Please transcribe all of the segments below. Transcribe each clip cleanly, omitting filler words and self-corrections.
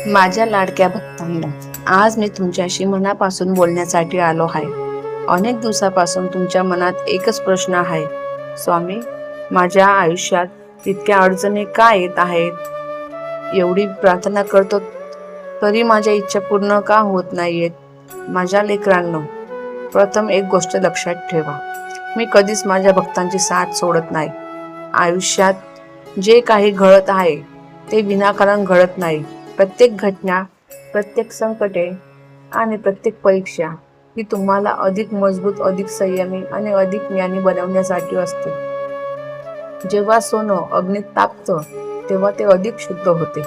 माझ्या लाडक्या भक्तांनो, आज मी तुमच्याशी मनापासून बोलण्यासाठी आलो आहे. अनेक दिवसापासून तुमच्या मनात एकच प्रश्न आहे, स्वामी, माझ्या आयुष्यात इतक्या अडचणी का येत आहेत? एवढी प्रार्थना करतो तरी माझ्या इच्छा पूर्ण का होत नाहीयेत? माझ्या लेकरांनो, प्रथम एक गोष्ट लक्षात ठेवा, मी कधीच माझ्या भक्तांची साथ सोडत नाही. आयुष्यात जे काही घडत आहे ते विनाकारण घडत नाही. प्रत्येक घटना, प्रत्येक संकटे आणि प्रत्येक परीक्षा ही तुम्हाला अधिक मजबूत, अधिक संयमी आणि अधिक ज्ञानी बनवण्यासाठी असते. जेव्हा सोनं अग्नीत तापतं तेव्हा ते अधिक शुद्ध होते.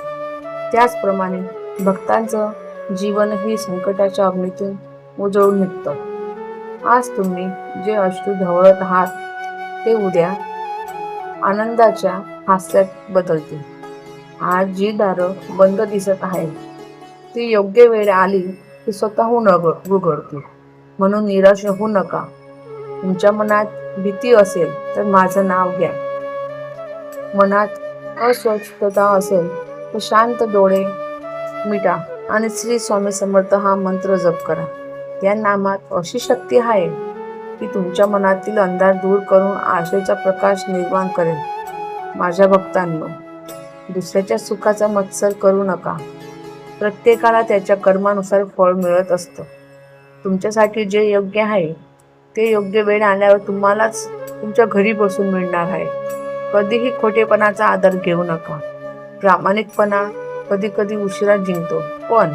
त्याचप्रमाणे भक्तांचं जीवनही संकटाच्या अग्नीतून उजळून निघतं. आज तुम्ही जे अश्रू ढवळत आहात ते उद्या आनंदाच्या हास्यात बदलतील. आज जी दारं बंद दिसत आहेत ती योग्य वेळ आली की स्वतःहून उघडतील. म्हणून निराश होऊ नका. तुमच्या मनात भीती असेल तर माझं नाव घ्या. मनात अस्वस्थता असेल तर शांत डोळे मिटा आणि श्री स्वामी समर्थ हा मंत्र जप करा. या नामात अशी शक्ती आहे की तुमच्या मनातील अंधार दूर करून आशेचा प्रकाश निर्माण करेल. माझ्या भक्तांनो, दुसऱ्याच्या सुखाचा मत्सर करू नका. प्रत्येकाला त्याच्या कर्मानुसार फळ मिळत असतं. तुमच्यासाठी जे योग्य आहे ते योग्य वेळ आल्यावर तुम्हालाच तुमच्या घरी बसून मिळणार आहे. कधीही खोटेपणाचा आदर घेऊ नका. प्रामाणिकपणा कधी कधी उशिरा जिंकतो, पण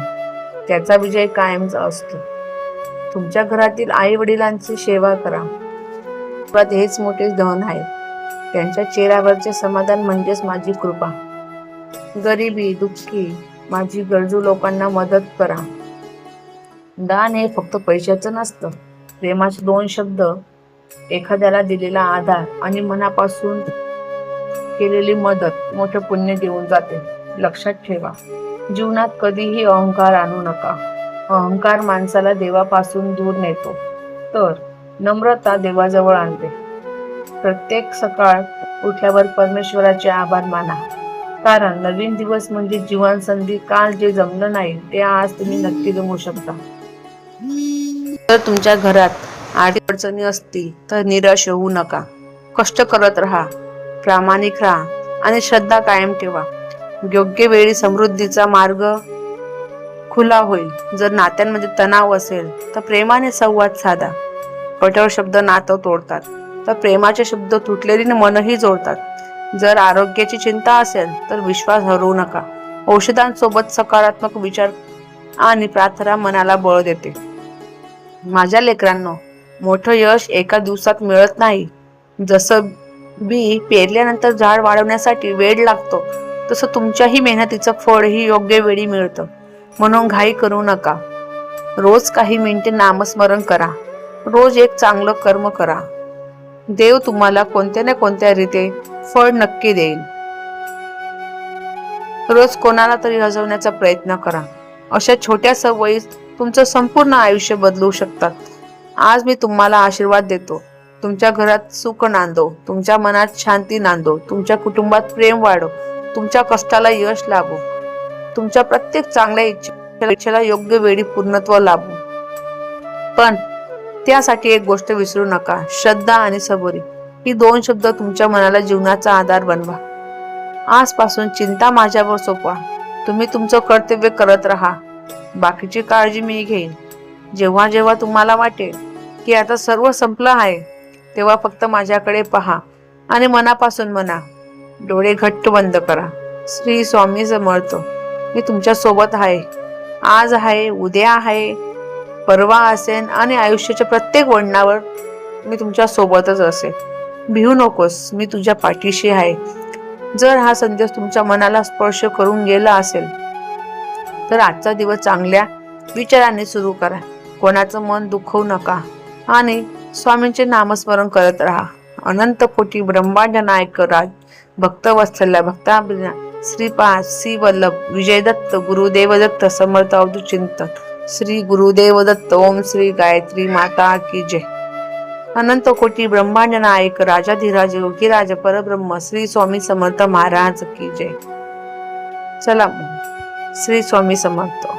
त्याचा विजय कायमचा असतो. तुमच्या घरातील आई वडिलांची सेवा करा. हेच मोठे धन आहे. त्यांच्या चेहऱ्यावरचे समाधान म्हणजेच माझी कृपा. गरिबी, दुःखी, माझी गरजू लोकांना मदत करा. दान हे फक्त पैशाचं नसतं. प्रेमाचे दोन शब्द, एखाद्याला दिलेला आधार आणि मनापासून केलेली मदत मोठे पुण्य देऊन जाते. लक्षात ठेवा, जीवनात कधीही अहंकार आणू नका. अहंकार माणसाला देवापासून दूर नेतो, तर नम्रता देवाजवळ आणते. प्रत्येक सकाळ उठल्यावर परमेश्वराचे आभार माना, कारण नवीन दिवस म्हणजे जीवन संधी. काल जे जमलं नाही ते आज तुम्ही नक्की जमवू शकता. जर तुमच्या घरात आर्थिक अडचणी असतील तर निराश होऊ नका. कष्ट करत राहा, प्रामाणिक राहा आणि श्रद्धा कायम ठेवा. योग्य वेळी समृद्धीचा मार्ग खुला होईल. जर नात्यांमध्ये तणाव असेल तर प्रेमाने संवाद साधा. कठोर शब्द नातं तोडतात, तर प्रेमाचे शब्द तुटलेली मनही जोडतात. जर आरोग्याची चिंता असेल तर विश्वास हरवू नका. औषधांसोबत सकारात्मक विचार आणि प्रार्थना मनाला बळ देते. माझ्या लेकरांनो, मोठं यश एका दिवसात मिळत नाही. जसं बी पेरल्यानंतर झाड वाढवण्यासाठी वेळ लागतो, तसं तुमच्याही मेहनतीचं फळही योग्य वेळी मिळतं. म्हणून घाई करू नका. रोज काही मिनिटे नामस्मरण करा. रोज एक चांगलं कर्म करा. देव तुम्हाला कोणत्या ना कोणत्या रीते फळ नक्की देईल. रोज कोणाला तरी हसवण्याचा प्रयत्न करा. अशा छोट्या सवयी तुमचं संपूर्ण आयुष्य बदलू शकतात. आज मी तुम्हाला आशीर्वाद देतो. तुमच्या घरात सुख नांदो, तुमच्या मनात शांती नांदो, तुमच्या कुटुंबात प्रेम वाढो, तुमच्या कष्टाला यश लाभो, तुमच्या प्रत्येक चांगल्या इच्छेला योग्य वेळी पूर्णत्व लाभो. पण त्यासाठी एक गोष्ट विसरू नका, श्रद्धा आणि सबुरी. ही दोन शब्द तुमच्या मनाला जीवनाचा आधार बनवा. आजपासून चिंता माझ्यावर सोपवा. तुम्ही तुमचं कर्तव्य करत राहा. बाकीची काळजी मी घेईन. जेव्हा जेव्हा तुम्हाला वाटेल की आता सर्व संपलं आहे, तेव्हा फक्त माझ्याकडे पहा आणि मनापासून म्हणा. डोळे घट्ट बंद करा. श्री स्वामी समर्थ, मी तुमच्या सोबत आहे. आज आहे, उद्या आहे, परवा असेन आणि आयुष्याच्या प्रत्येक वळणावर मी तुमच्या सोबतच असेल. भिवू नकोस, मी तुझ्या पाठीशी आहे. जर हा संदेश तुमच्या मनाला स्पर्श करून गेला असेल तर आजचा दिवस चांगल्या विचारांनी सुरू करा. कोणाचं मन दुखवू नका आणि स्वामींचे नामस्मरण करत राहा. अनंत कोटी ब्रह्मांड नायक राज भक्तवत्सल्य भक्ता श्रीपाद श्री वल्लभ विजय दत्त गुरुदेव दत्त समर्थ अवधूत चिंतन श्री गुरुदेव दत्त. ओम श्री गायत्री माता की जय. अनंत कोटी ब्रह्मांड नायक राजाधिराज योगीराज परब्रह्म श्री स्वामी समर्थ महाराज की जय. चला श्री स्वामी समर्थ.